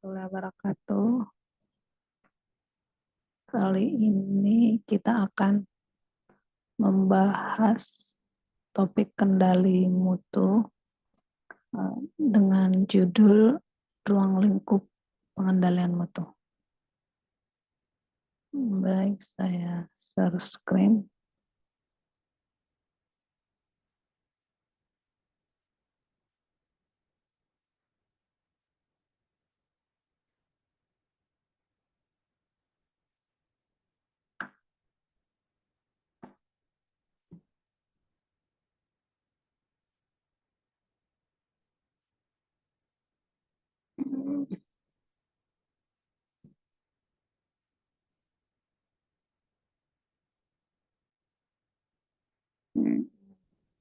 Warahmatullahi wabarakatuh. Kali ini kita akan membahas topik kendali mutu dengan judul ruang lingkup pengendalian mutu. Baik, saya share screen.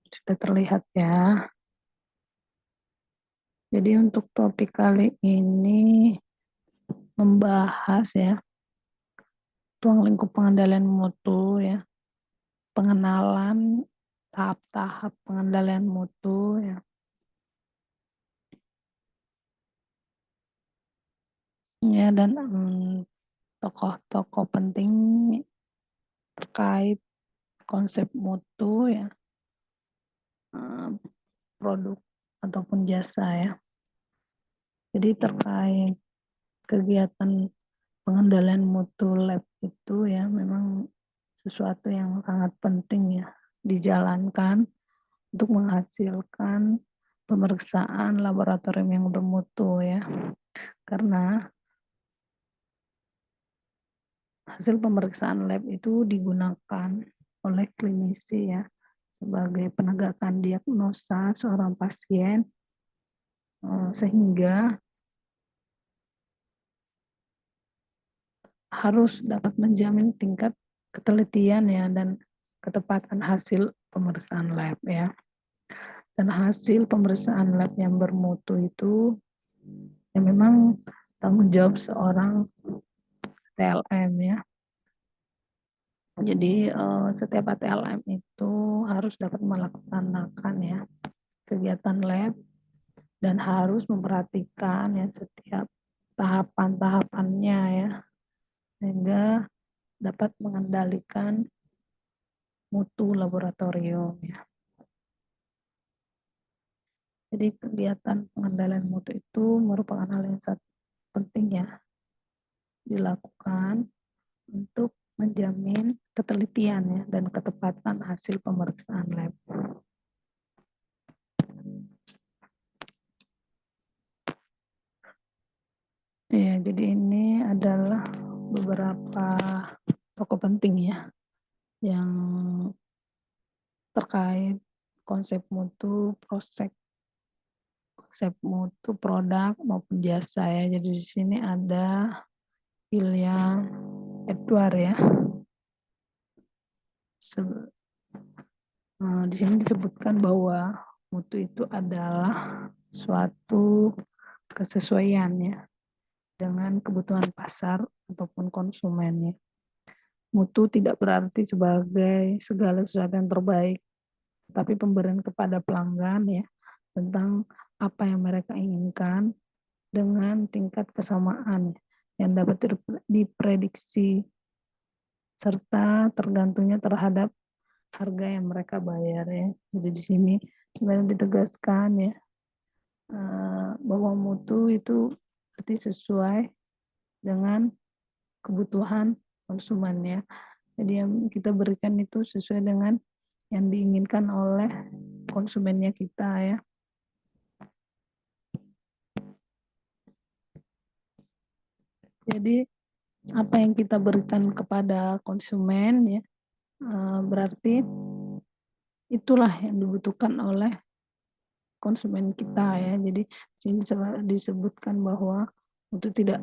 Sudah terlihat ya. Jadi untuk topik kali ini membahas ya ruang lingkup pengendalian mutu ya, pengenalan tahap-tahap pengendalian mutu ya. Ya, dan tokoh-tokoh penting terkait konsep mutu ya, produk ataupun jasa ya. Jadi terkait kegiatan pengendalian mutu lab itu ya memang sesuatu yang sangat penting ya dijalankan untuk menghasilkan pemeriksaan laboratorium yang bermutu ya. Karena hasil pemeriksaan lab itu digunakan oleh klinisi ya sebagai penegakan diagnosa seorang pasien sehingga harus dapat menjamin tingkat ketelitian ya dan ketepatan hasil pemeriksaan lab ya. Dan hasil pemeriksaan lab yang bermutu itu ya memang tanggung jawab seorang TLM ya. Jadi setiap ATLM itu harus dapat melaksanakan ya kegiatan lab dan harus memperhatikan ya setiap tahapan-tahapannya ya sehingga dapat mengendalikan mutu laboratorium ya. Jadi kegiatan pengendalian mutu itu merupakan hal yang sangat penting ya dilakukan untuk menjamin ketelitian ya dan ketepatan hasil pemeriksaan lab. Ya, jadi ini adalah beberapa tokoh penting ya yang terkait konsep mutu, konsep mutu produk maupun jasa ya. Jadi di sini ada William Edward ya. Di sini disebutkan bahwa mutu itu adalah suatu kesesuaian ya dengan kebutuhan pasar ataupun konsumennya. Mutu tidak berarti sebagai segala sesuatu yang terbaik, tapi pemberian kepada pelanggan ya tentang apa yang mereka inginkan dengan tingkat kesamaan yang dapat diprediksi serta tergantungnya terhadap harga yang mereka bayar ya. Jadi di sini sebenarnya ditegaskan ya bahwa mutu itu berarti sesuai dengan kebutuhan konsumennya. Jadi yang kita berikan itu sesuai dengan yang diinginkan oleh konsumennya kita ya. Jadi apa yang kita berikan kepada konsumen ya berarti itulah yang dibutuhkan oleh konsumen kita ya. Jadi sini disebutkan bahwa itu tidak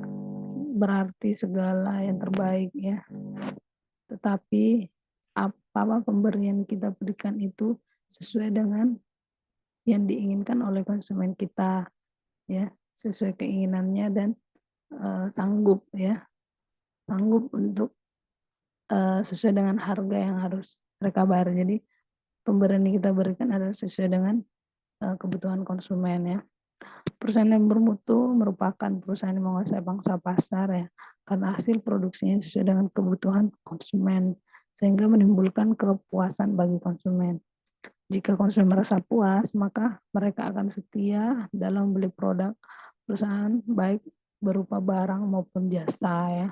berarti segala yang terbaik ya. Tetapi apa pemberian kita berikan itu sesuai dengan yang diinginkan oleh konsumen kita ya, sesuai keinginannya dan sanggup untuk sesuai dengan harga yang harus mereka bayar. Jadi pemberian yang kita berikan adalah sesuai dengan kebutuhan konsumen ya. Perusahaan yang bermutu merupakan perusahaan yang menguasai pangsa pasar ya, karena hasil produksinya sesuai dengan kebutuhan konsumen, sehingga menimbulkan kepuasan bagi konsumen. Jika konsumen merasa puas, maka mereka akan setia dalam membeli produk perusahaan baik berupa barang maupun jasa ya.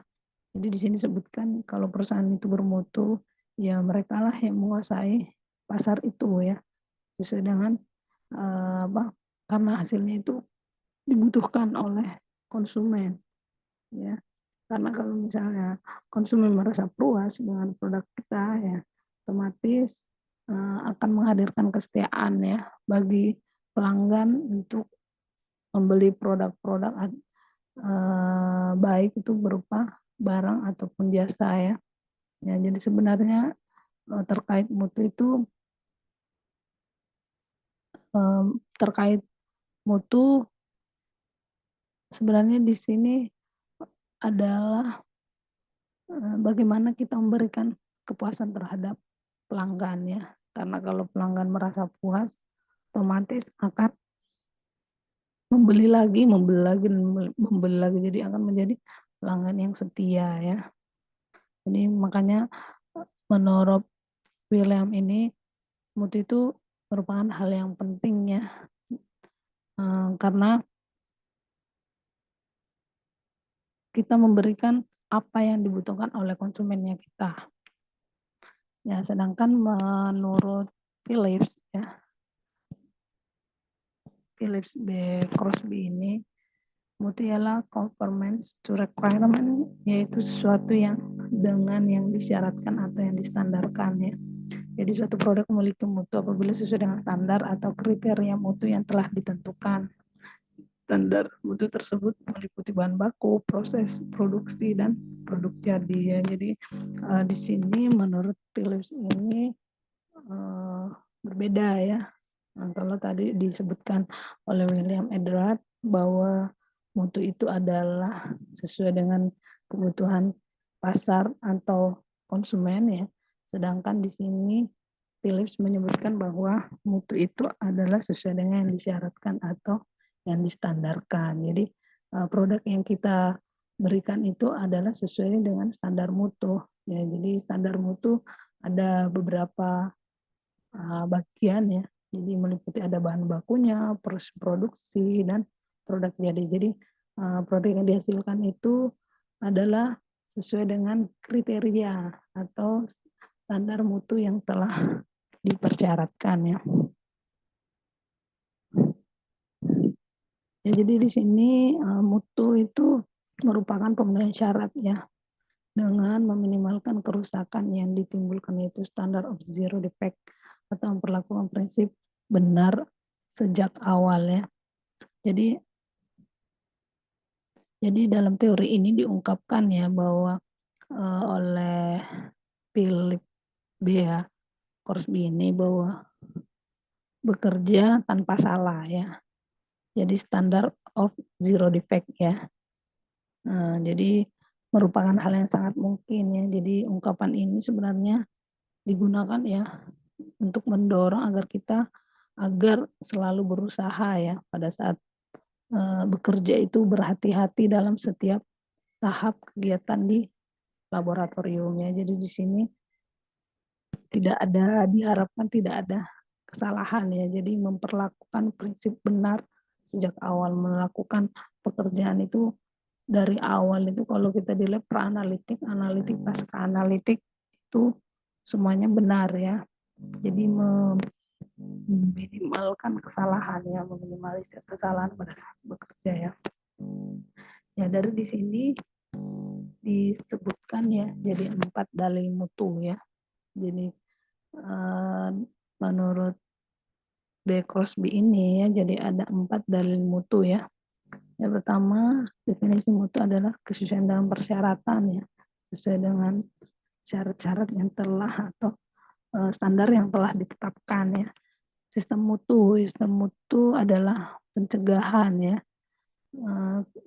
Jadi di sini disebutkan kalau perusahaan itu bermutu, ya mereka lah yang menguasai pasar itu ya, sesuai dengan karena hasilnya itu dibutuhkan oleh konsumen ya. Karena kalau misalnya konsumen merasa puas dengan produk kita ya, otomatis akan menghadirkan kesetiaan ya bagi pelanggan untuk membeli produk-produk baik itu berupa barang ataupun jasa ya. Ya, jadi sebenarnya terkait mutu itu terkait mutu sebenarnya di sini adalah bagaimana kita memberikan kepuasan terhadap pelanggan ya. Karena kalau pelanggan merasa puas, otomatis akan membeli lagi, membeli lagi, membeli lagi. Jadi akan menjadi pelanggan yang setia ya. Jadi makanya menurut William ini mutu itu merupakan hal yang penting ya. Karena kita memberikan apa yang dibutuhkan oleh konsumennya kita. Ya, sedangkan menurut Philips ya, Philips B. Crosby ini, mutu ialah conformance to requirement, yaitu sesuatu yang dengan yang disyaratkan atau yang distandarkan ya. Jadi suatu produk memiliki mutu apabila sesuai dengan standar atau kriteria mutu yang telah ditentukan. Standar mutu tersebut meliputi bahan baku, proses produksi, dan produk jadi ya. Jadi di sini menurut Philips ini berbeda ya. Nah, kalau tadi disebutkan oleh William Edward bahwa mutu itu adalah sesuai dengan kebutuhan pasar atau konsumen ya. Sedangkan di sini Philips menyebutkan bahwa mutu itu adalah sesuai dengan yang disyaratkan atau yang distandarkan. Jadi produk yang kita berikan itu adalah sesuai dengan standar mutu. Ya, jadi standar mutu ada beberapa bagian ya. Jadi meliputi ada bahan bakunya, proses produksi, dan produk jadi. Jadi produk yang dihasilkan itu adalah sesuai dengan kriteria atau standar mutu yang telah dipersyaratkan ya. Ya, jadi di sini mutu itu merupakan pemenuhan syarat ya dengan meminimalkan kerusakan yang ditimbulkan, yaitu standar of zero defect atau memperlakukan prinsip benar sejak awal ya. Jadi dalam teori ini diungkapkan ya bahwa oleh Philip B. Crosby ini bahwa bekerja tanpa salah ya. Jadi standar of zero defect ya. Jadi merupakan hal yang sangat mungkin ya. Jadi ungkapan ini sebenarnya digunakan ya untuk mendorong agar selalu berusaha ya pada saat bekerja itu berhati-hati dalam setiap tahap kegiatan di laboratoriumnya. Jadi di sini diharapkan tidak ada kesalahan ya. Jadi memperlakukan prinsip benar sejak awal, melakukan pekerjaan itu dari awal itu. Kalau kita di lab pra-analitik, analitik, pasca analitik itu semuanya benar ya. Jadi meminimalkan kesalahan ya, meminimalisir kesalahan pada saat bekerja ya. Ya, dari di sini disebutkan ya jadi 4 dalil mutu ya. Jadi menurut B. Crosby ini ya, jadi ada 4 dalil mutu ya. Yang pertama, definisi mutu adalah kesesuaian dalam persyaratan ya, sesuai dengan syarat-syarat yang telah atau standar yang telah ditetapkan ya. Sistem mutu adalah pencegahan ya.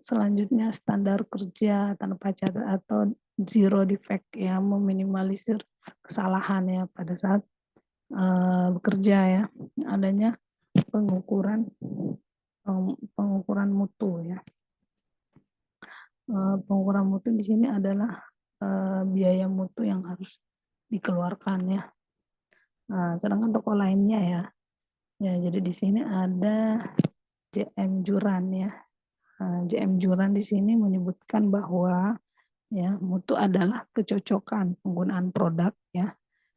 Selanjutnya standar kerja tanpa cacat atau zero defect ya, meminimalisir kesalahan ya pada saat bekerja ya. Adanya pengukuran pengukuran mutu ya. Pengukuran mutu di sini adalah biaya mutu yang harus dikeluarkan ya. Sedangkan toko lainnya ya. Ya, jadi di sini ada JM Juran ya. JM Juran di sini menyebutkan bahwa ya mutu adalah kecocokan penggunaan produk ya,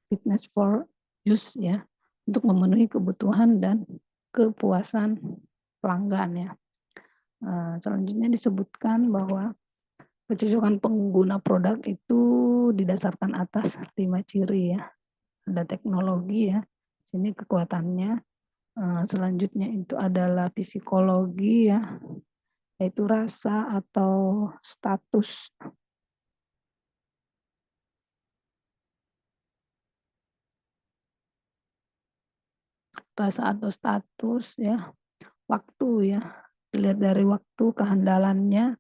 fitness for use ya, untuk memenuhi kebutuhan dan kepuasan pelanggan ya. Selanjutnya disebutkan bahwa kecocokan pengguna produk itu didasarkan atas 5 ciri ya. Ada teknologi ya, sini kekuatannya. Selanjutnya itu adalah psikologi ya, yaitu rasa atau status. Rasa atau status ya, waktu ya, dilihat dari waktu, kehandalannya.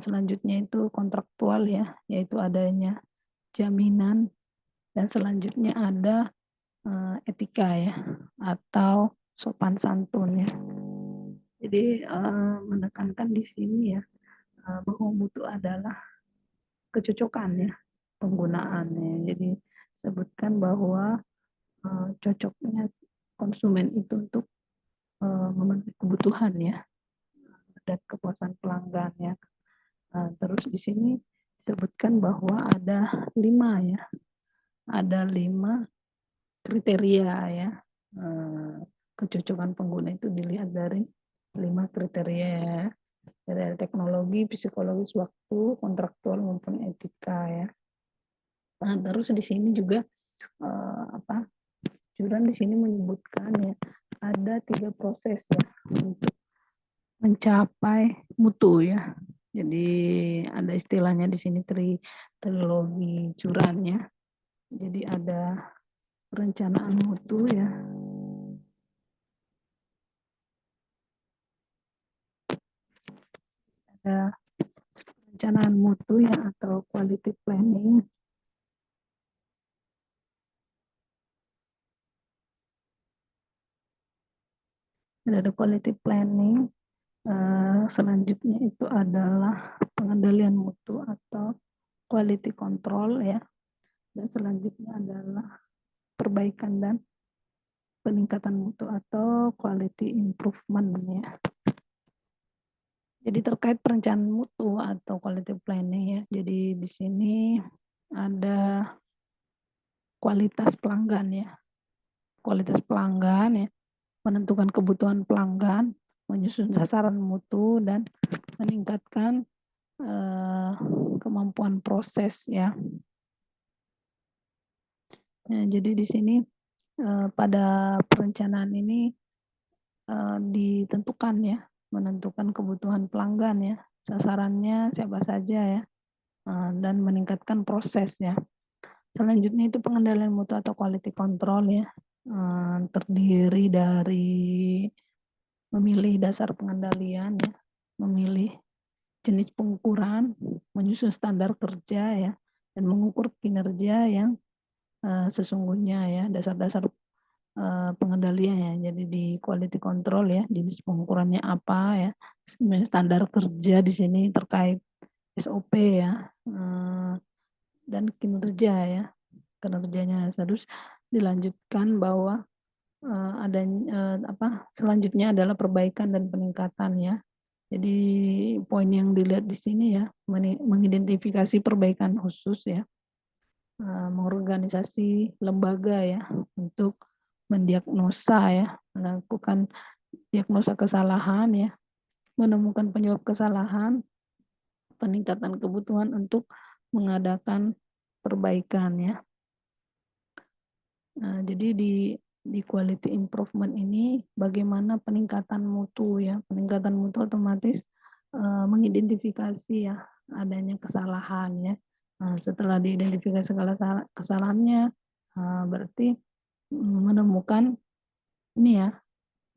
Selanjutnya itu kontraktual ya, yaitu adanya jaminan. Dan selanjutnya ada etika ya, atau sopan santun ya. Jadi menekankan di sini ya, bahwa mutu adalah kecocokan ya penggunaannya. Jadi sebutkan bahwa cocoknya konsumen itu untuk memenuhi kebutuhan ya dan kepuasan pelanggan ya. Terus di sini disebutkan bahwa ada 5 ya, ada 5 kriteria ya. Kecocokan pengguna itu dilihat dari 5 kriteria ya, dari teknologi, psikologis, waktu, kontraktual maupun etika ya. Terus di sini juga Juran di sini menyebutkan ya ada 3 proses ya untuk mencapai mutu ya. Jadi ada istilahnya di sini trilogi Juran ya. Jadi ada perencanaan mutu ya. Ada perencanaan mutu ya atau quality planning. Ada quality planning. Selanjutnya itu adalah pengendalian mutu atau quality control ya. Dan selanjutnya adalah perbaikan dan peningkatan mutu atau quality improvement ya. Jadi terkait perencanaan mutu atau quality planning ya. Jadi di sini ada kualitas pelanggan ya. Kualitas pelanggan ya, menentukan kebutuhan pelanggan, menyusun sasaran mutu dan meningkatkan kemampuan proses ya. Jadi di sini pada perencanaan ini ditentukan ya, menentukan kebutuhan pelanggan ya, sasarannya siapa saja ya, dan meningkatkan prosesnya. Selanjutnya itu pengendalian mutu atau quality control ya, terdiri dari memilih dasar pengendalian ya, memilih jenis pengukuran, menyusun standar kerja ya, dan mengukur kinerja yang sesungguhnya ya, dasar-dasar pengendalian ya. Jadi di quality control ya, jenis pengukurannya apa ya, standar kerja di sini terkait SOP ya, dan kinerja ya, kinerjanya. Terus dilanjutkan bahwa selanjutnya adalah perbaikan dan peningkatan ya. Jadi poin yang dilihat di sini ya, mengidentifikasi perbaikan khusus ya, mengorganisasi lembaga ya untuk mendiagnosa ya, melakukan diagnosa kesalahan ya, menemukan penyebab kesalahan, peningkatan kebutuhan untuk mengadakan perbaikan ya. Jadi di quality improvement ini bagaimana peningkatan mutu ya, peningkatan mutu otomatis mengidentifikasi ya adanya kesalahan ya. Setelah diidentifikasi kesalahannya, berarti menemukan ini ya,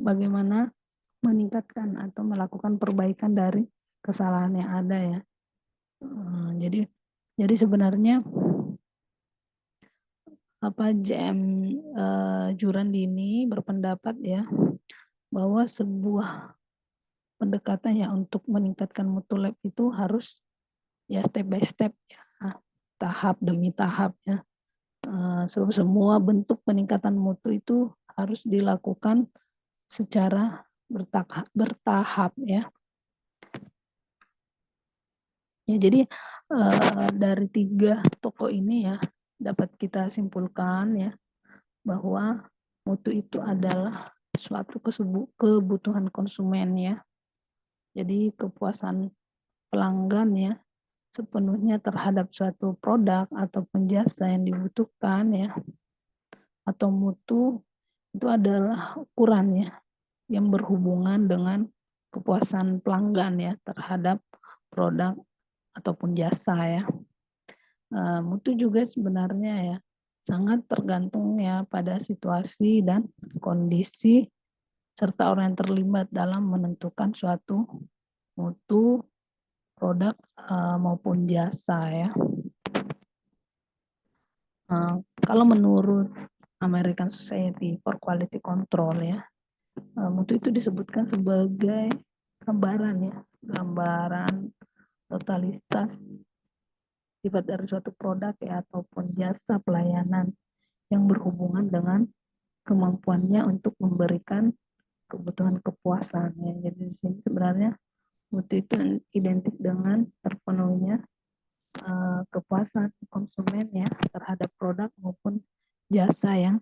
bagaimana meningkatkan atau melakukan perbaikan dari kesalahan yang ada ya. Jadi sebenarnya JM Juran ini berpendapat ya bahwa sebuah pendekatan ya untuk meningkatkan mutu lab itu harus ya step by step ya, tahap demi tahap ya. Semua bentuk peningkatan mutu itu harus dilakukan secara bertahap ya. Ya jadi dari 3 tokoh ini ya dapat kita simpulkan ya bahwa mutu itu adalah suatu kebutuhan konsumen ya. Jadi kepuasan pelanggan ya sepenuhnya terhadap suatu produk ataupun jasa yang dibutuhkan ya atau mutu itu adalah ukuran ya yang berhubungan dengan kepuasan pelanggan ya terhadap produk ataupun jasa ya. Mutu juga sebenarnya ya sangat tergantung ya pada situasi dan kondisi serta orang yang terlibat dalam menentukan suatu mutu produk maupun jasa ya. Kalau menurut American Society for Quality Control ya, mutu itu disebutkan sebagai gambaran totalitas sifat dari suatu produk ya ataupun jasa pelayanan yang berhubungan dengan kemampuannya untuk memberikan kebutuhan kepuasan ya. Jadi di sini sebenarnya mutu itu identik dengan terpenuhinya kepuasan konsumen ya terhadap produk maupun jasa yang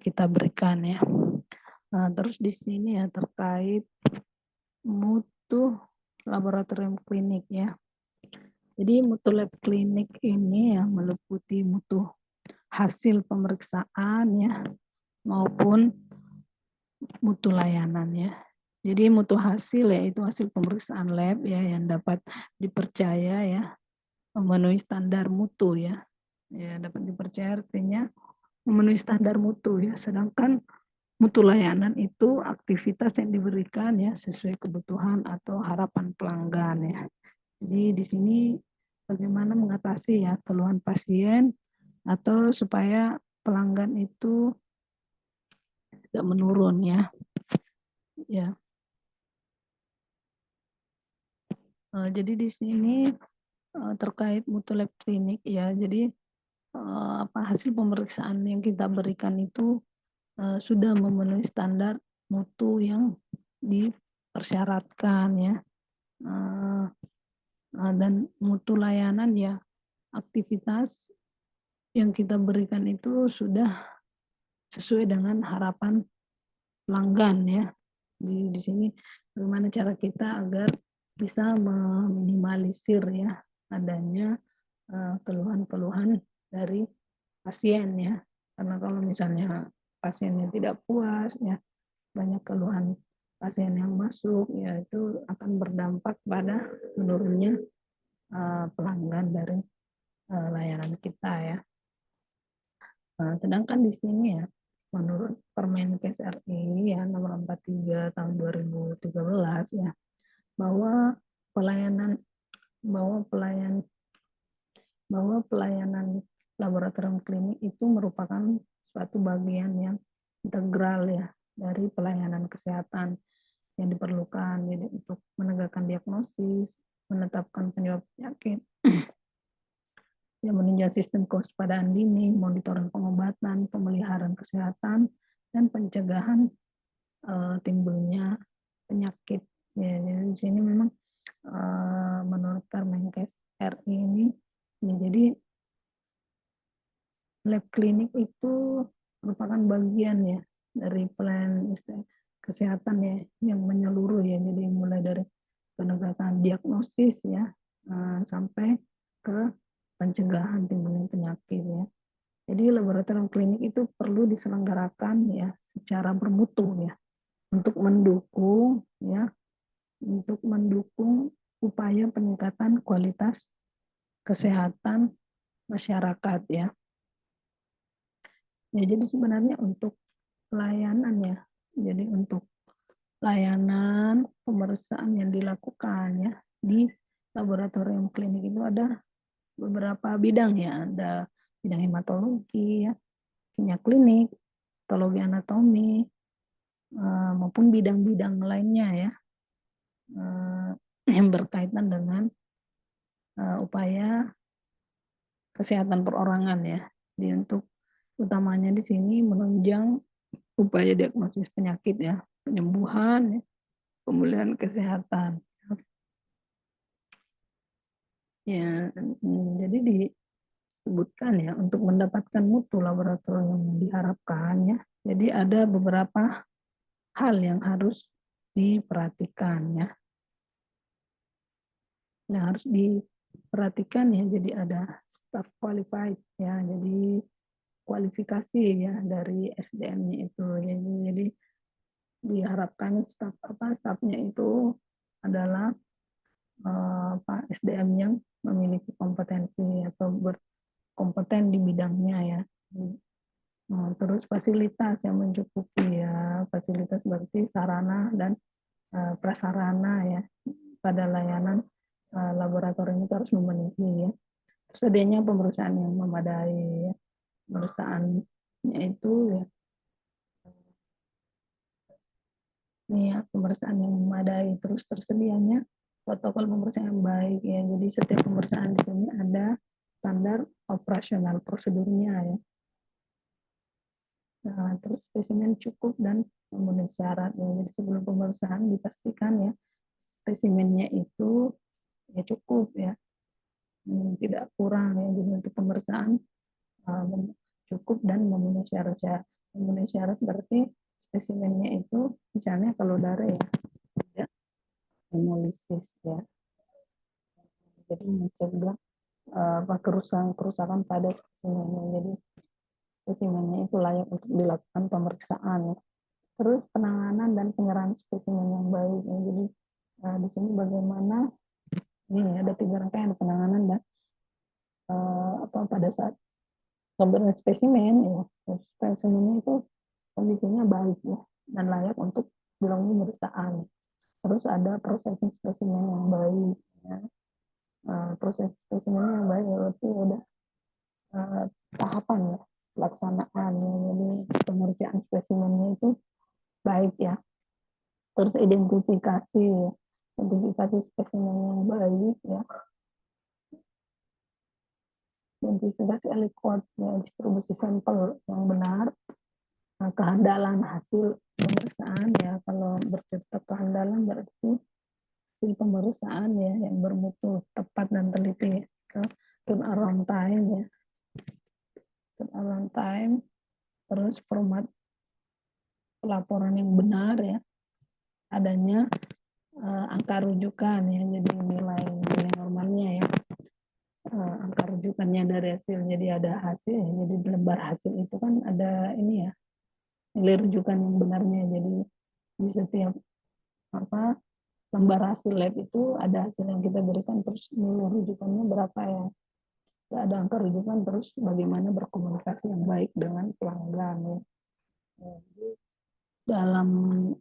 kita berikan ya. Terus di sini ya terkait mutu laboratorium klinik ya. Jadi mutu lab klinik ini ya meliputi mutu hasil pemeriksaan ya maupun mutu layanan ya. Jadi mutu hasil ya itu hasil pemeriksaan lab ya yang dapat dipercaya ya memenuhi standar mutu ya. Ya dapat dipercaya artinya memenuhi standar mutu ya. Sedangkan mutu layanan itu aktivitas yang diberikan ya sesuai kebutuhan atau harapan pelanggan ya. Jadi di sini bagaimana mengatasi ya keluhan pasien atau supaya pelanggan itu tidak menurun ya. Ya. Jadi di sini terkait mutu lab klinik ya. Jadi hasil pemeriksaan yang kita berikan itu sudah memenuhi standar mutu yang dipersyaratkan ya. Dan mutu layanan ya aktivitas yang kita berikan itu sudah sesuai dengan harapan pelanggan ya. Di sini bagaimana cara kita agar bisa meminimalisir ya adanya keluhan-keluhan dari pasien ya. Karena kalau misalnya pasiennya tidak puas ya, banyak keluhan pasien yang masuk ya itu akan berdampak pada menurunnya pelanggan dari layanan kita ya. Sedangkan di sini ya menurut Permenkes RI ya nomor 43 tahun 2013 ya bahwa pelayanan laboratorium klinik itu merupakan suatu bagian yang integral ya dari pelayanan kesehatan yang diperlukan jadi untuk menegakkan diagnosis, menetapkan penyebab penyakit, yang meninjau sistem kewaspadaan dini, monitoring pengobatan, pemeliharaan kesehatan, dan pencegahan timbulnya penyakit. Ya, jadi di sini memang menurut Permenkes RI ini, ya, jadi lab klinik itu merupakan bagian ya dari pelayanan kesehatan ya yang menyeluruh ya. Jadi mulai dari penegakan diagnosis ya sampai ke pencegahan timbulnya penyakit ya. Jadi laboratorium klinik itu perlu diselenggarakan ya secara bermutu ya untuk mendukung upaya peningkatan kualitas kesehatan masyarakat ya. Ya jadi sebenarnya untuk pelayanan ya. Jadi untuk layanan pemeriksaan yang dilakukan ya di laboratorium klinik itu ada beberapa bidang ya. Ada bidang hematologi ya, kimia klinik, patologi anatomi, maupun bidang-bidang lainnya ya, yang berkaitan dengan upaya kesehatan perorangan ya. Jadi untuk utamanya di sini menunjang upaya diagnosis penyakit ya, penyembuhan, ya, pemulihan kesehatan. Ya, jadi disebutkan ya untuk mendapatkan mutu laboratorium yang diharapkan ya. Jadi ada beberapa hal yang harus diperhatikan ya. Yang harus diperhatikan ya, jadi ada staff qualified ya, jadi kualifikasi ya dari SDM-nya itu. Jadi diharapkan stafnya itu adalah SDM yang memiliki kompetensi atau berkompeten di bidangnya ya. Terus fasilitas yang mencukupi ya, fasilitas berarti sarana dan prasarana ya pada layanan laboratorium itu harus memenuhi ya. Sedianya pemeriksaan yang memadai ya. Pemeriksaannya itu ya, ini ya, pemeriksaan yang memadai, terus tersedianya protokol pemeriksaan yang baik ya. Jadi setiap pemeriksaan di sini ada standar operasional prosedurnya ya. Nah, terus spesimen cukup dan memenuhi syarat ya. Jadi sebelum pemeriksaan dipastikan ya spesimennya itu ya cukup ya, tidak kurang ya. Jadi untuk pemeriksaan cukup dan memenuhi syarat. Memenuhi syarat berarti spesimennya itu misalnya kalau darah ya tidak hemolisis ya. Jadi mencegah kerusakan pada spesimennya. Jadi spesimennya itu layak untuk dilakukan pemeriksaan ya. Terus penanganan dan penyerahan spesimen yang baik ya. Jadi di sini bagaimana ini ada 3 rangkaian penanganan dan pada saat pemberian spesimen ya, spesimennya itu kondisinya baik ya dan layak untuk dilakukan pemeriksaan. Terus ada prosesing spesimen yang baik ya. Proses spesimen yang baik berarti udah tahapan ya pelaksanaan ya. Jadi pemeriksaan spesimennya itu baik ya. Terus identifikasi ya. Identifikasi spesimen yang baik ya. Identifikasi aliquot ya, distribusi sampel yang benar. Nah, kehandalan hasil pemeriksaan ya, kalau bercerita kehandalan berarti hasil pemeriksaan ya yang bermutu, tepat dan teliti. Turnaround time ya, turnaround time, terus format pelaporan yang benar ya, adanya angka rujukan ya, jadi nilai normalnya ya, angka rujukannya dari hasil, jadi ada hasil, jadi di lembar hasil itu kan ada ini ya, nilai rujukan yang benarnya, jadi di setiap lembar hasil lab itu ada hasil yang kita berikan, terus nilai rujukannya berapa ya, ada angka rujukan, terus bagaimana berkomunikasi yang baik dengan pelanggan ya. Jadi dalam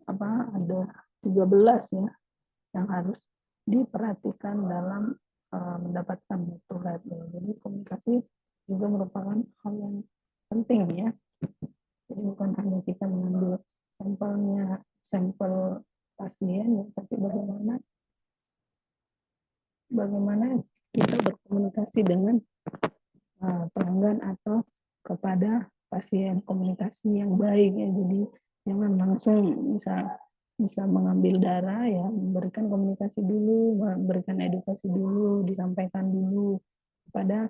ada 13 ya yang harus diperhatikan dalam mendapatkan mutu lab ya. Jadi komunikasi juga merupakan hal yang penting ya. Jadi bukan hanya kita mengambil sampel pasien ya, tapi bagaimana kita berkomunikasi dengan pelanggan atau kepada pasien, komunikasi yang baik ya. Jadi jangan langsung bisa mengambil darah ya, memberikan komunikasi dulu, memberikan edukasi dulu, disampaikan dulu kepada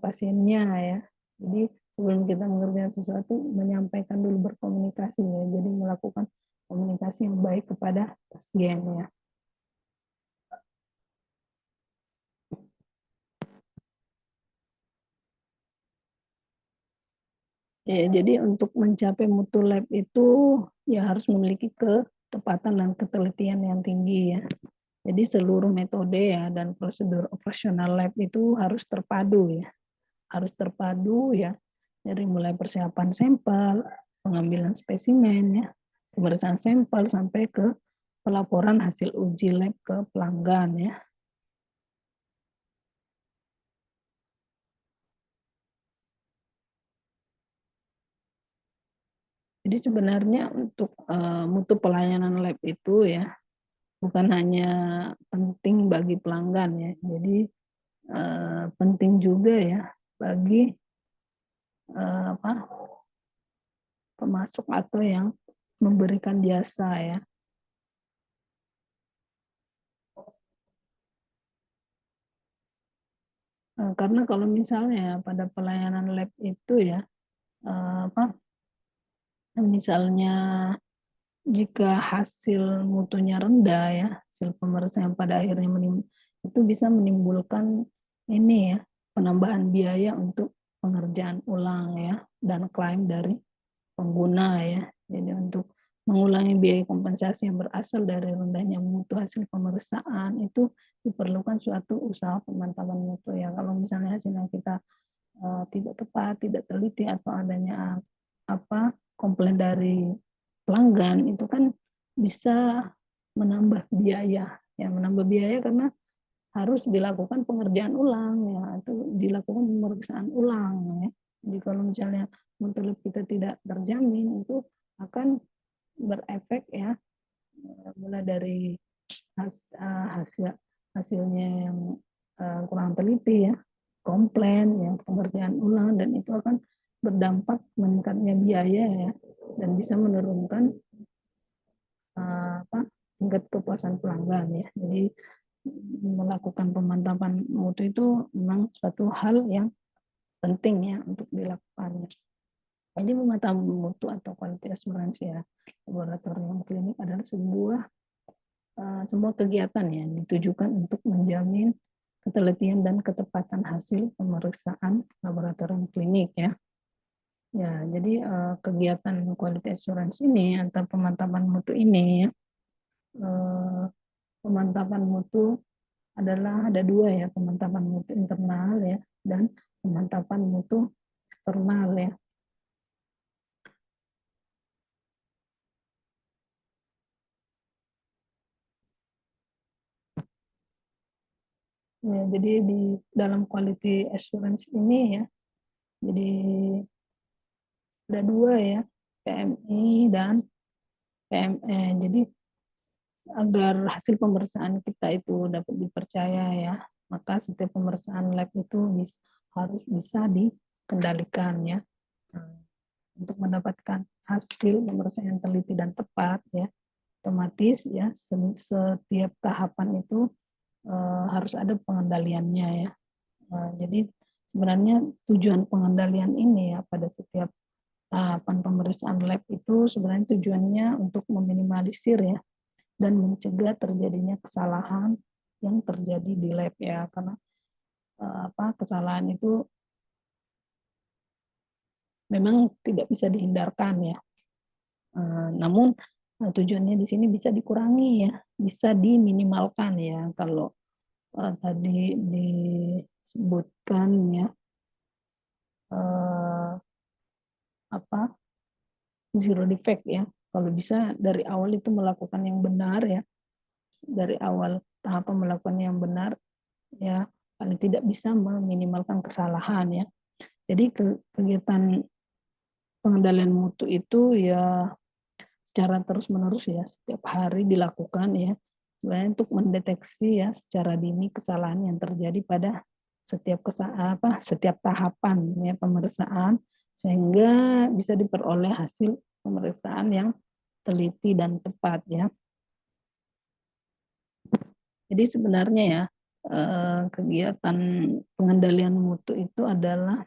pasiennya ya. Jadi sebelum kita mengerjakan sesuatu, menyampaikan dulu, berkomunikasi ya. Jadi melakukan komunikasi yang baik kepada pasien ya. Ya, jadi untuk mencapai mutu lab itu ya harus memiliki ketepatan dan ketelitian yang tinggi ya. Jadi seluruh metode ya dan prosedur operasional lab itu harus terpadu ya. Harus terpadu ya. Dari mulai persiapan sampel, pengambilan spesimen ya, pemeriksaan sampel sampai ke pelaporan hasil uji lab ke pelanggan ya. Jadi sebenarnya untuk mutu pelayanan lab itu ya bukan hanya penting bagi pelanggan ya, jadi penting juga ya bagi apa, pemasok atau yang memberikan jasa ya. Karena kalau misalnya pada pelayanan lab itu ya, apa, misalnya jika hasil mutunya rendah ya, hasil pemeriksaan pada akhirnya itu bisa menimbulkan ini ya, penambahan biaya untuk pengerjaan ulang ya, dan klaim dari pengguna ya. Jadi untuk mengulangi biaya kompensasi yang berasal dari rendahnya mutu hasil pemeriksaan itu diperlukan suatu usaha pemantapan mutu ya. Kalau misalnya hasilnya kita tidak tepat, tidak teliti atau adanya apa komplain dari pelanggan itu kan bisa menambah biaya ya, menambah biaya karena harus dilakukan pengerjaan ulang ya, itu dilakukan pemeriksaan ulang ya. Jadi kalau misalnya mutu kita tidak terjamin itu akan berefek ya, mulai dari hasil hasilnya yang kurang teliti ya, komplain ya, pengerjaan ulang, dan itu akan berdampak meningkatnya biaya ya, dan bisa menurunkan apa, tingkat kepuasan pelanggan ya. Jadi melakukan pemantapan mutu itu memang suatu hal yang penting ya untuk dilakukan. Jadi pemantapan mutu atau quality assurance ya laboratorium klinik adalah sebuah kegiatan yang ditujukan untuk menjamin ketelitian dan ketepatan hasil pemeriksaan laboratorium klinik ya. Ya, jadi kegiatan quality assurance ini atau pemantapan mutu ini ya, pemantapan mutu adalah ada dua ya, pemantapan mutu internal ya dan pemantapan mutu eksternal ya. Ya, jadi di dalam quality assurance ini ya, jadi ada dua ya, PMI dan PME. Jadi agar hasil pemeriksaan kita itu dapat dipercaya ya, maka setiap pemeriksaan lab itu harus bisa dikendalikan ya. Untuk mendapatkan hasil pemeriksaan yang teliti dan tepat ya, otomatis ya setiap tahapan itu harus ada pengendaliannya ya. Jadi sebenarnya tujuan pengendalian ini ya pada setiap tahapan pemeriksaan lab itu sebenarnya tujuannya untuk meminimalisir ya dan mencegah terjadinya kesalahan yang terjadi di lab ya, karena kesalahan itu memang tidak bisa dihindarkan ya. Namun tujuannya di sini bisa dikurangi ya, bisa diminimalkan ya. Kalau tadi disebutkan ya apa zero defect ya. Kalau bisa dari awal itu melakukan yang benar ya, dari awal tahapan melakukan yang benar ya, paling tidak bisa meminimalkan kesalahan ya. Jadi kegiatan pengendalian mutu itu ya secara terus-menerus ya, setiap hari dilakukan ya, sebenarnya untuk mendeteksi ya secara dini kesalahan yang terjadi pada setiap tahapan ya pemeriksaan, sehingga bisa diperoleh hasil pemeriksaan yang teliti dan tepat ya. Jadi sebenarnya ya kegiatan pengendalian mutu itu adalah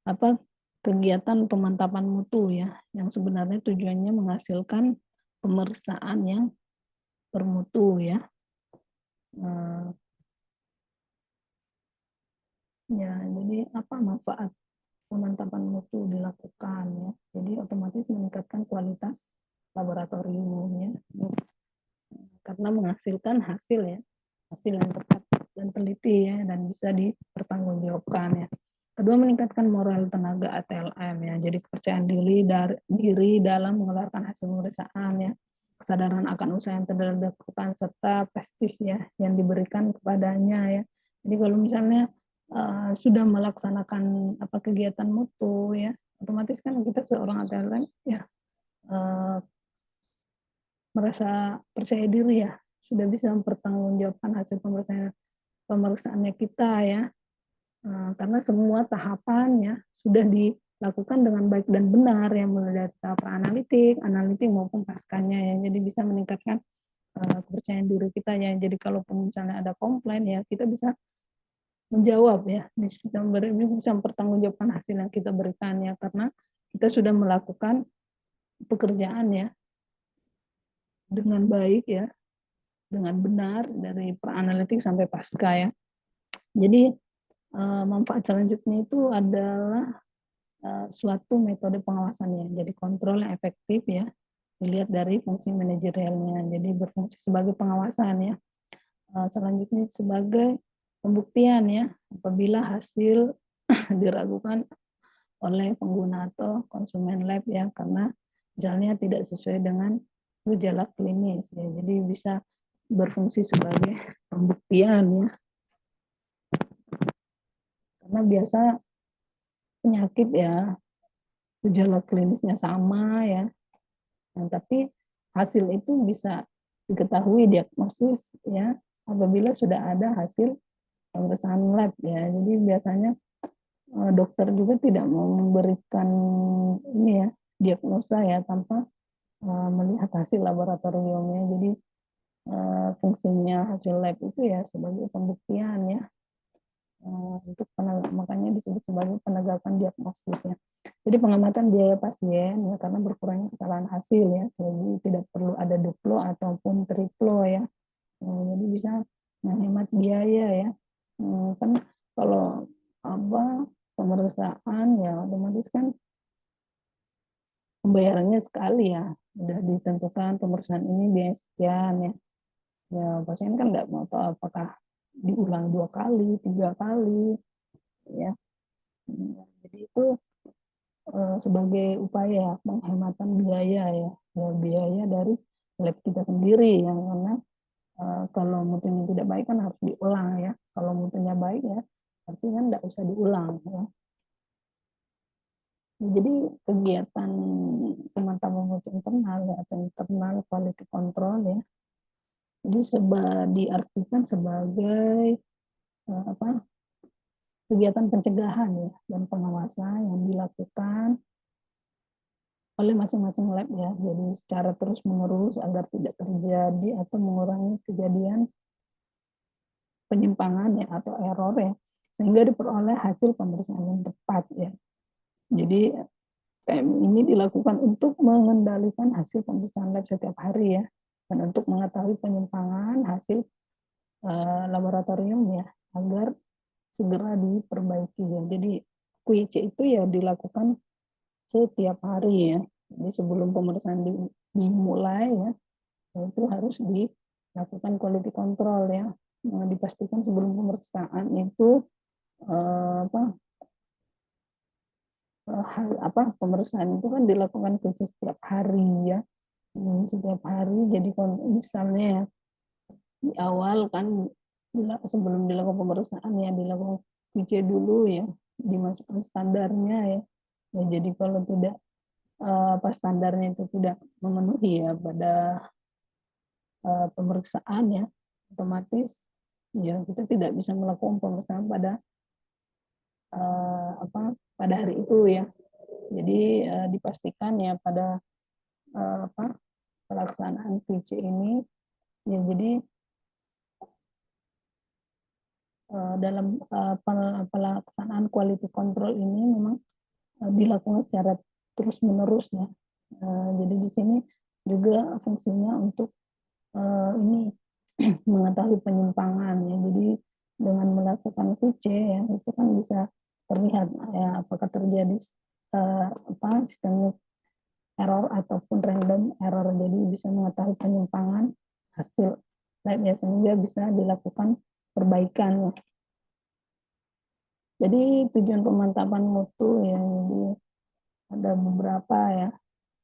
apa kegiatan pemantapan mutu ya, yang sebenarnya tujuannya menghasilkan pemeriksaan yang bermutu ya. Ya, jadi apa manfaat pemantapan mutu dilakukan ya? Jadi otomatis meningkatkan kualitas laboratoriumnya karena menghasilkan hasil ya, hasil yang tepat dan teliti ya, dan bisa dipertanggungjawabkan ya. Kedua, meningkatkan moral tenaga ATLM ya, jadi kepercayaan diri dalam mengeluarkan hasil pemeriksaan ya, kesadaran akan usaha yang telah dilakukan serta prestis ya yang diberikan kepadanya ya. Jadi kalau misalnya sudah melaksanakan kegiatan mutu ya, otomatis kan kita seorang ATLM ya merasa percaya diri ya, sudah bisa mempertanggungjawabkan hasil pemeriksaannya kita ya, karena semua tahapannya sudah dilakukan dengan baik dan benar ya, mulai dari tahap analitik maupun paskanya ya, jadi bisa meningkatkan kepercayaan diri kita ya. Jadi kalaupun misalnya ada komplain ya, kita bisa menjawab ya, bisa mempertanggungjawabkan hasil yang kita berikan ya, karena kita sudah melakukan pekerjaan ya dengan baik ya, dengan benar dari pra-analitik sampai pasca ya. Jadi manfaat selanjutnya itu adalah suatu metode pengawasan ya, jadi kontrol yang efektif ya, dilihat dari fungsi manajerialnya, jadi berfungsi sebagai pengawasan ya. Selanjutnya sebagai pembuktian ya, apabila hasil diragukan oleh pengguna atau konsumen lab ya, karena misalnya tidak sesuai dengan gejala klinis ya, jadi bisa berfungsi sebagai pembuktian ya, karena biasa penyakit ya gejala klinisnya sama ya, nah, tapi hasil itu bisa diketahui diagnosis ya apabila sudah ada hasil pemeriksaan lab ya. Jadi biasanya dokter juga tidak mau memberikan ini ya diagnosa ya tanpa melihat hasil laboratoriumnya. Jadi fungsinya hasil lab itu ya sebagai pembuktian ya, untuk makanya disebut sebagai penegakan diagnosis ya. Jadi pengamatan biaya pasien ya, karena berkurangnya kesalahan hasil ya, sehingga tidak perlu ada duplo ataupun triplo ya. Jadi bisa menghemat biaya ya. Kan kalau pemeriksaan ya otomatis kan pembayarannya sekali ya, udah ditentukan pemeriksaan ini biaya sekian ya. Ya pasien kan nggak mau tahu apakah diulang 2 kali, 3 kali ya. Jadi itu sebagai upaya penghematan biaya ya, biaya dari lab kita sendiri yang mana kalau mutunya tidak baik kan harus diulang ya. Kalau mutunya baik ya, artinya kan nggak usah diulang ya. Jadi kegiatan pemantapan mutu internal ya, atau internal quality control ya, jadi diartikan sebagai kegiatan pencegahan ya dan pengawasan yang dilakukan oleh masing-masing lab ya. Jadi secara terus-menerus agar tidak terjadi atau mengurangi kejadian penyimpangan ya atau error ya, sehingga diperoleh hasil pemeriksaan yang tepat ya. Jadi PMI ini dilakukan untuk mengendalikan hasil pemeriksaan lab setiap hari ya, dan untuk mengetahui penyimpangan hasil laboratorium ya, agar segera diperbaiki ya. Jadi QIC itu ya dilakukan setiap hari ya. Jadi sebelum pemeriksaan dimulai ya, itu harus dilakukan quality control ya. Dipastikan sebelum pemeriksaan itu pemeriksaan itu kan dilakukan setiap hari ya. Setiap hari, jadi kalau misalnya di awal kan sebelum dilakukan pemeriksaan ya dilakukan QC dulu ya, dimasukkan standarnya ya. Ya jadi kalau tidak standarnya itu tidak memenuhi ya pada pemeriksaan ya, otomatis ya kita tidak bisa melakukan pemeriksaan pada pada hari itu ya. Jadi dipastikan ya pada pelaksanaan QC ini ya, jadi dalam pelaksanaan quality control ini memang dilakukan secara terus-menerus ya. Jadi di sini juga fungsinya untuk ini mengetahui penyimpangan ya. Jadi dengan melakukan QC ya itu kan bisa terlihat ya apakah terjadi sistemik error ataupun random error. Jadi bisa mengetahui penyimpangan hasil lab ya, sehingga bisa dilakukan perbaikan ya. Jadi tujuan pemantapan mutu ya, jadi ada beberapa ya.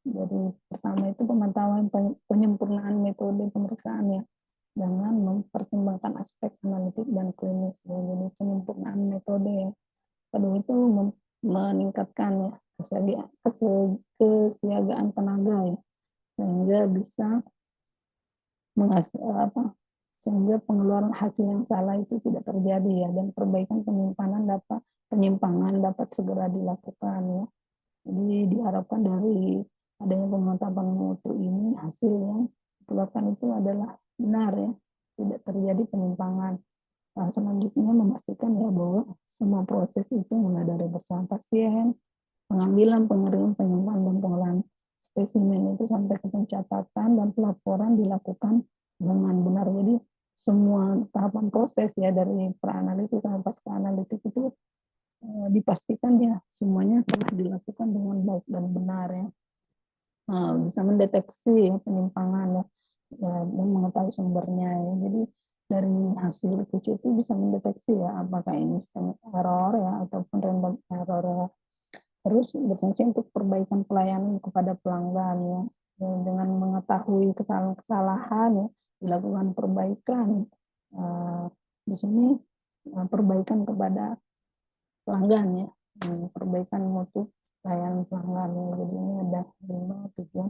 Jadi pertama itu pemantauan penyempurnaan metode pemeriksaan ya, dengan mempertimbangkan aspek analitik dan klinis ya. Jadi penyempurnaan metode ya. Kedua itu meningkatkan ya kesiagaan tenaga ya, sehingga bisa sehingga pengeluaran hasil yang salah itu tidak terjadi ya, dan perbaikan penyimpangan dapat segera dilakukan ya. Jadi diharapkan dari adanya pemantapan mutu ini hasil yang dikeluarkan itu adalah benar ya, tidak terjadi penyimpangan. Nah, selanjutnya memastikan ya bahwa semua proses itu mulai dari bersama pasien, pengambilan, pengeringan, penyimpanan, dan pengolahan spesimen itu sampai ke pencatatan dan pelaporan dilakukan dengan benar. Jadi semua tahapan proses ya dari pra-analisis sampai pasca analitik itu dipastikan ya semuanya telah dilakukan dengan baik dan benar ya. Bisa mendeteksi ya, penyimpangan ya, dan mengetahui sumbernya ya. Jadi dari hasil QC itu bisa mendeteksi ya apakah ini systemic error ya ataupun random error ya. Terus berfungsi untuk perbaikan pelayanan kepada pelanggan ya. Dengan mengetahui kesalahan ya, dilakukan perbaikan. Di sini perbaikan kepada pelanggan ya, perbaikan mutu pelayanan pelanggan ya. Jadi ini ada 5 tujuan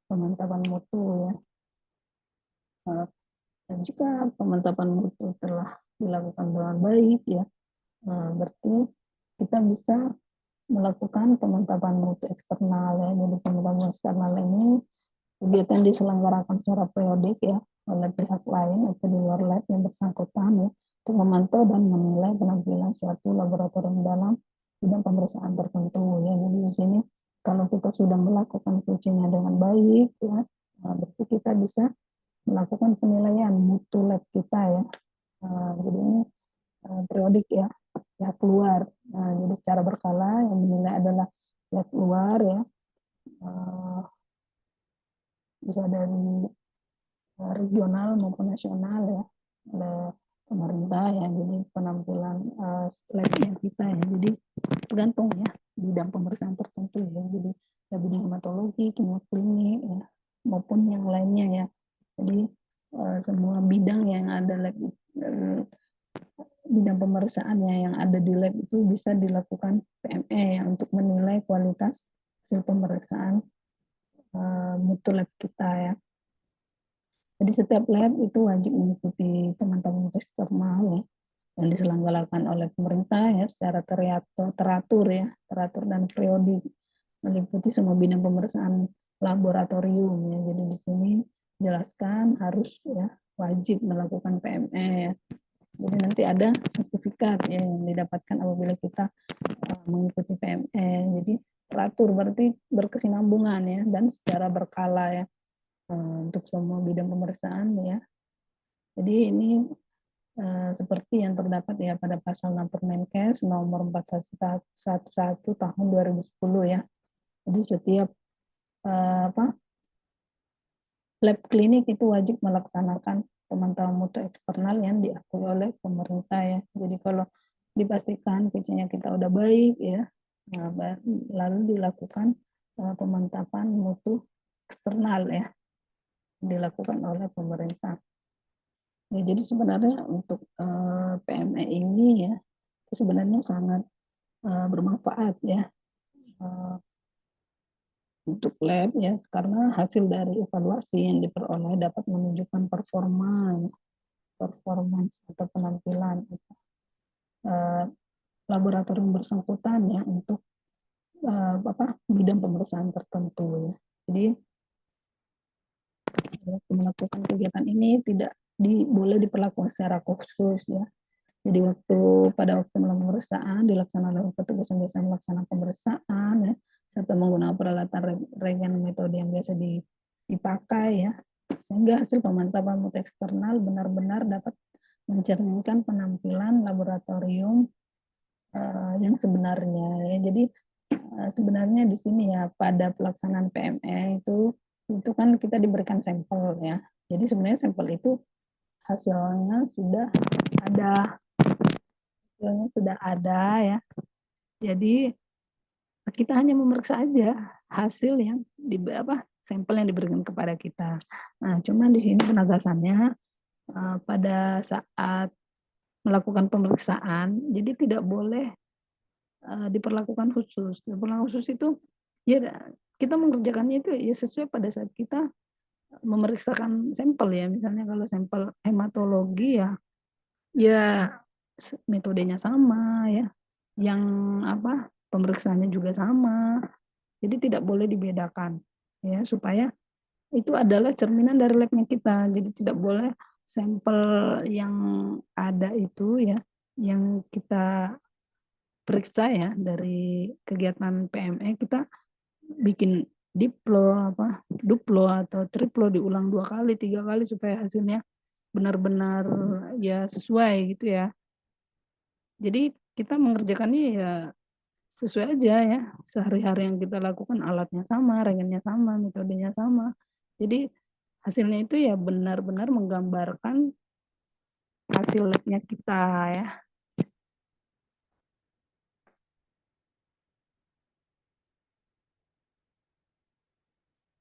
pemantapan mutu ya. Dan jika pemantapan mutu telah dilakukan dengan baik ya, berarti kita bisa melakukan pemantapan mutu eksternal ya. Jadi pemantapan eksternal ini kegiatan diselenggarakan secara periodik ya oleh pihak lain atau di luar lab yang bersangkutan ya, untuk memantau dan menilai penampilan suatu laboratorium dalam bidang pemeriksaan tertentu ya. Jadi di sini kalau kita sudah melakukan QC-nya dengan baik ya, berarti kita bisa melakukan penilaian mutu lab kita ya. Jadi ini periodik ya, pihak luar. Jadi secara berkala yang menilai adalah pihak luar ya, bisa dari regional maupun nasional ya, oleh pemerintah ya. Jadi penampilan labnya kita ya, jadi tergantung ya bidang pemeriksaan tertentu ya. Jadi ada bidang hematologi, kimia klinik ya, maupun yang lainnya ya. Jadi semua bidang yang ada lab, bidang pemeriksaannya yang ada di lab itu bisa dilakukan PME ya, untuk menilai kualitas hasil pemeriksaan mutu lab kita ya. Jadi setiap lab itu wajib mengikuti pemantapan eksternal ya, yang diselenggarakan oleh pemerintah ya secara teratur ya, teratur dan periodik, meliputi semua bidang pemeriksaan laboratorium ya. Jadi di sini jelaskan harus ya wajib melakukan PME ya. Jadi nanti ada sertifikat ya yang didapatkan apabila kita mengikuti PME. Jadi teratur berarti berkesinambungan ya, dan secara berkala ya untuk semua bidang pemeriksaan ya. Jadi ini seperti yang terdapat ya pada pasal 6 Permenkes nomor 4111 tahun 2010 ya. Jadi setiap lab klinik itu wajib melaksanakan pemantauan mutu eksternal yang diakui oleh pemerintah ya. Jadi kalau dipastikan QC-nya kita udah baik ya, lalu dilakukan pemantapan mutu eksternal ya, dilakukan oleh pemerintah. Ya, jadi sebenarnya untuk PME ini ya itu sebenarnya sangat bermanfaat ya untuk lab ya, karena hasil dari evaluasi yang diperoleh dapat menunjukkan performance atau penampilan laboratorium bersangkutan ya untuk bidang pemeriksaan tertentu ya. Jadi melakukan kegiatan ini tidak boleh diperlakukan secara khusus ya. Jadi pada waktu melakukan pemeriksaan dilaksanakan oleh petugas yang biasa melaksanakan pemeriksaan ya, serta menggunakan peralatan reagen metode yang biasa dipakai ya, sehingga hasil pemantapan mutu eksternal benar-benar dapat mencerminkan penampilan laboratorium yang sebenarnya ya. Jadi sebenarnya di sini ya pada pelaksanaan PME itu kan kita diberikan sampel ya. Jadi sebenarnya sampel itu hasilnya sudah ada ya. Jadi kita hanya memeriksa aja hasil yang sampel yang diberikan kepada kita. Nah, cuman di sini penegasannya pada saat melakukan pemeriksaan, jadi tidak boleh diperlakukan khusus. Diperlakukan khusus itu, ya kita mengerjakannya itu ya sesuai pada saat kita memeriksakan sampel ya, misalnya kalau sampel hematologi ya, ya metodenya sama ya, yang apa, pemeriksaannya juga sama, jadi tidak boleh dibedakan ya, supaya itu adalah cerminan dari labnya kita, jadi tidak boleh sampel yang ada itu ya, yang kita periksa ya dari kegiatan PME kita bikin duplo atau triplo diulang 2 kali, 3 kali supaya hasilnya benar-benar ya sesuai gitu ya. Jadi kita mengerjakannya ya sesuai aja ya, sehari-hari yang kita lakukan alatnya sama, reagennya sama, metodenya sama. Jadi hasilnya itu ya benar-benar menggambarkan hasil labnya kita ya.